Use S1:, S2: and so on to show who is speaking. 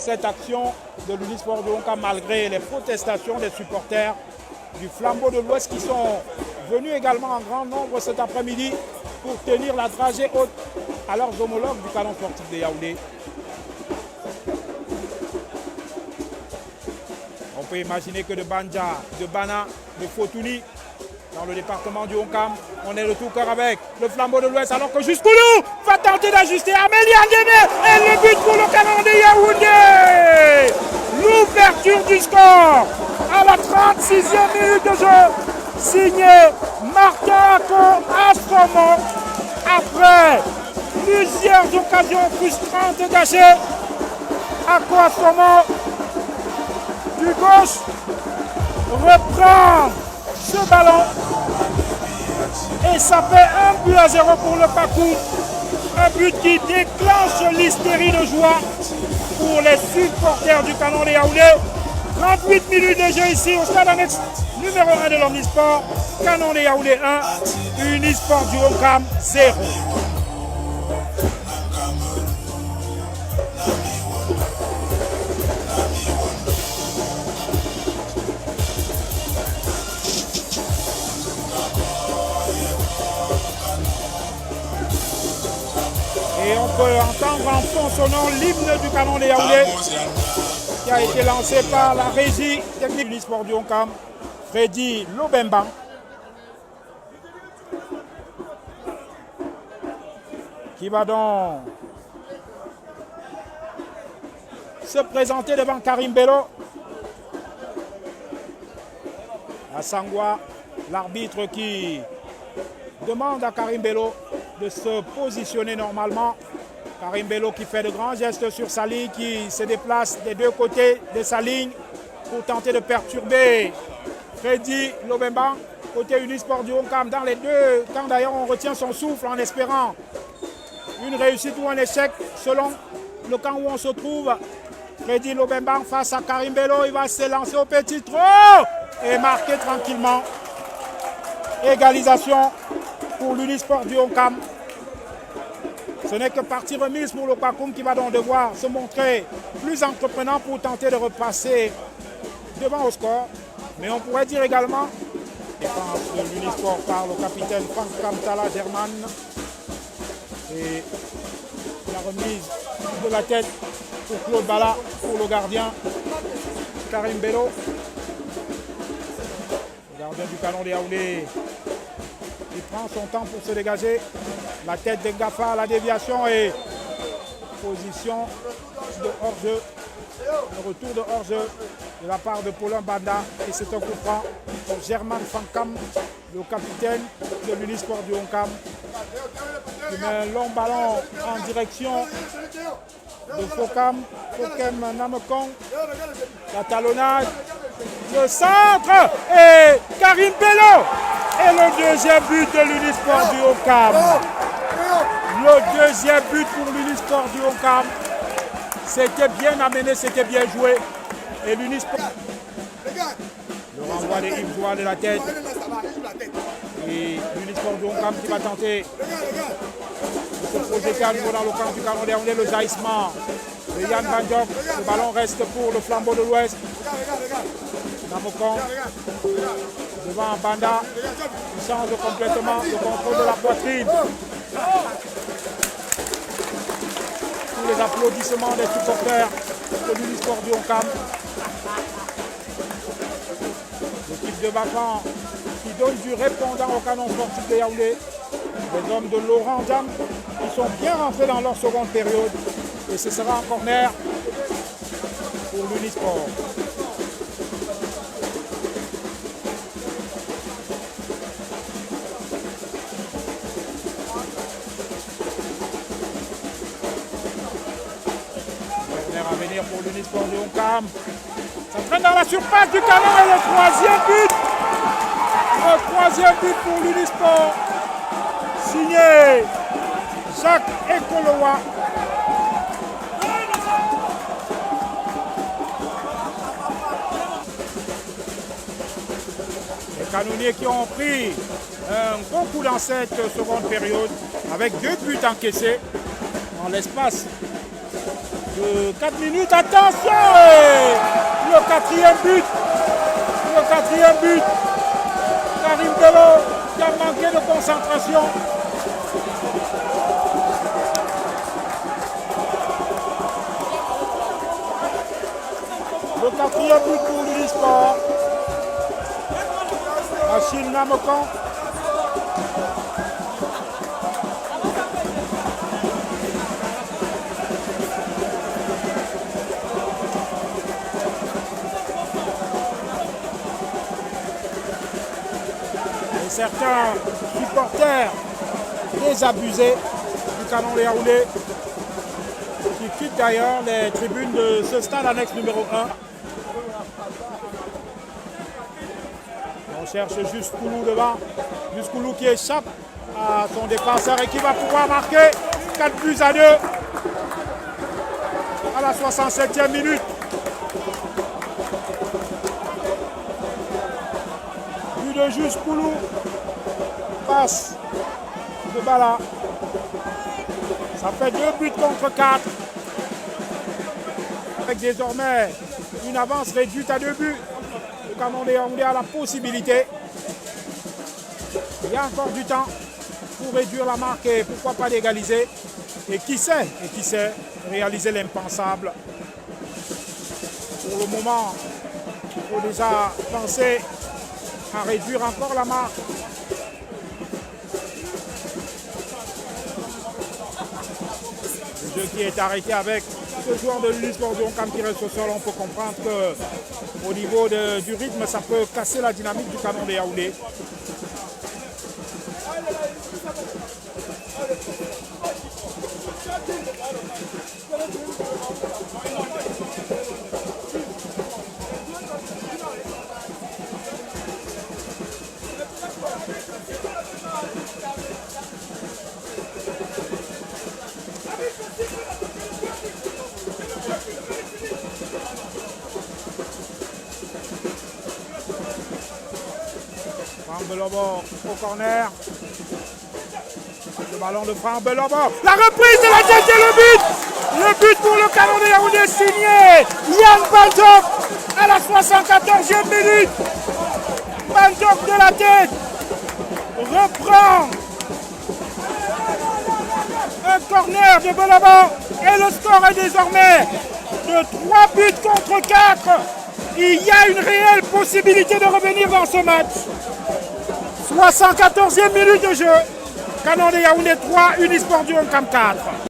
S1: cette action de l'Unisport de Ouakam malgré les protestations des supporters du Flambeau de l'Ouest qui sont venus également en grand nombre cet après-midi pour tenir la dragée haute à leurs homologues du canon sportif de Yaoundé. On peut imaginer que de Banja, de Bana, de Fotouni, dans le département du Ouakam, on est de tout cœur avec le Flambeau de l'Ouest alors que Jusqu'oulou va tenter d'ajuster Amélie Andémé et le but pour le canon de Yaoundé. L'ouverture du score à la 36e minute de jeu, signé Marco Astromo après plusieurs occasions frustrantes gâchées. Ako Astromo du gauche reprend ce ballon et ça fait 1-0 pour le Pakou. Un but qui déclenche l'hystérie de joie pour les supporters du canon de Yaoundé. 38 minutes de jeu ici au stade annexe numéro 1 de l'Omnisport. Canon de Yaoundé 1, Unisport du Ouakam 0. Et on peut entendre en fond sonore l'hymne du canon de Yaoundé qui a été lancé par la régie technique du sport du Ouakam, Freddy Lobemba. Qui va donc se présenter devant Karim Bello. À Sangwa, l'arbitre qui demande à Karim Bello de se positionner normalement. Karim Bello qui fait de grands gestes sur sa ligne, qui se déplace des deux côtés de sa ligne pour tenter de perturber Freddy Lobemba, côté Unisport du Ouakam. Dans les deux camps d'ailleurs, on retient son souffle en espérant une réussite ou un échec selon le camp où on se trouve. Freddy Lobemba face à Karim Bello, il va se lancer au petit trou et marquer tranquillement. Égalisation pour l'Unisport du Ouakam. Ce n'est que partie remise pour le Pakoum qui va donc devoir se montrer plus entreprenant pour tenter de repasser devant au score. Mais on pourrait dire également, défense de l'Unisport par le capitaine Franck Kamtala German. Et la remise de la tête pour Claude Bala, pour le gardien Karim Bello. Le gardien du canon de Yaoundé. Il prend son temps pour se dégager. La tête de Gafa, la déviation et position de hors-jeu. Le retour de hors-jeu de la part de Paulin Banda. Et c'est un coup franc pour German Fankam, le capitaine de l'Unisport du Ouakam. Il met un long ballon en direction de Fokem Namekong. La talonnade, le centre et Karim Bello. Et le deuxième but de l'Unisport du Ouakam. Le deuxième but pour l'Unisport du Ouakam. C'était bien amené, c'était bien joué. Et l'Unisport. Le renvoi des Yves Joie de la tête. Et l'Unisport du Ouakam qui va tenter de se projeter à nouveau dans le camp du canon de Yaoundé. Le jaillissement de Yann Bandjok. Le ballon reste pour le Flambeau de l'Ouest. Namokong devant Banda. Il change complètement le contrôle de la poitrine. Tous les applaudissements des supporters de l'Unisport du Ouakam. L'équipe de Bacan qui donne du répondant au canon sportif de Yaoundé. Les hommes de Laurent Dam qui sont bien rentrés dans leur seconde période. Et ce sera un corner pour l'Unisport. Corner à venir pour l'Unisport du Ouakam. Ça traîne dans la surface du canon et le troisième but. Le troisième but pour l'Unisport. Signé Jacques Ekolowa. Les canonniers qui ont pris un bon coup dans cette seconde période avec 2 buts encaissés en l'espace de 4 minutes. Attention! Et le quatrième but. Le quatrième but. Karim Bello qui a manqué de concentration. Le quatrième but pour l'Unisport. Achille Namokan. Et certains supporters désabusés du Canon de Yaoundé qui quittent d'ailleurs les tribunes de ce stade annexe numéro 1. On cherche juste Koulou devant. Juste Koulou qui échappe à son défenseur et qui va pouvoir marquer 4 buts à 2 à la 67e minute. But de Juste Koulou. Passe de Bala. Ça fait 2 buts contre 4. Avec désormais une avance réduite à 2 buts. Le Canon de Yaoundé a la possibilité. Il y a encore du temps pour réduire la marque et pourquoi pas l'égaliser. Et qui sait, réaliser l'impensable. Pour le moment, il faut déjà penser à réduire encore la marque. Le jeu qui est arrêté avec ce joueur de l'Unisport de Ouakam qui reste au sol, on peut comprendre qu'au niveau du rythme, ça peut casser la dynamique du Canon de Yaoundé. Franck Belobo au corner. Le ballon de Franck Belobo. La reprise de la tête et le but. Le but pour le Canon de Yaoundé signé Yann Bandok à la 74e minute. Bandok de la tête reprend un corner de Belobo et le score est désormais de 3 buts contre 4. Il y a une réelle possibilité de revenir dans ce match. 74e minute de jeu. Canon de Yaoundé 3, Unisport du Ouakam 4.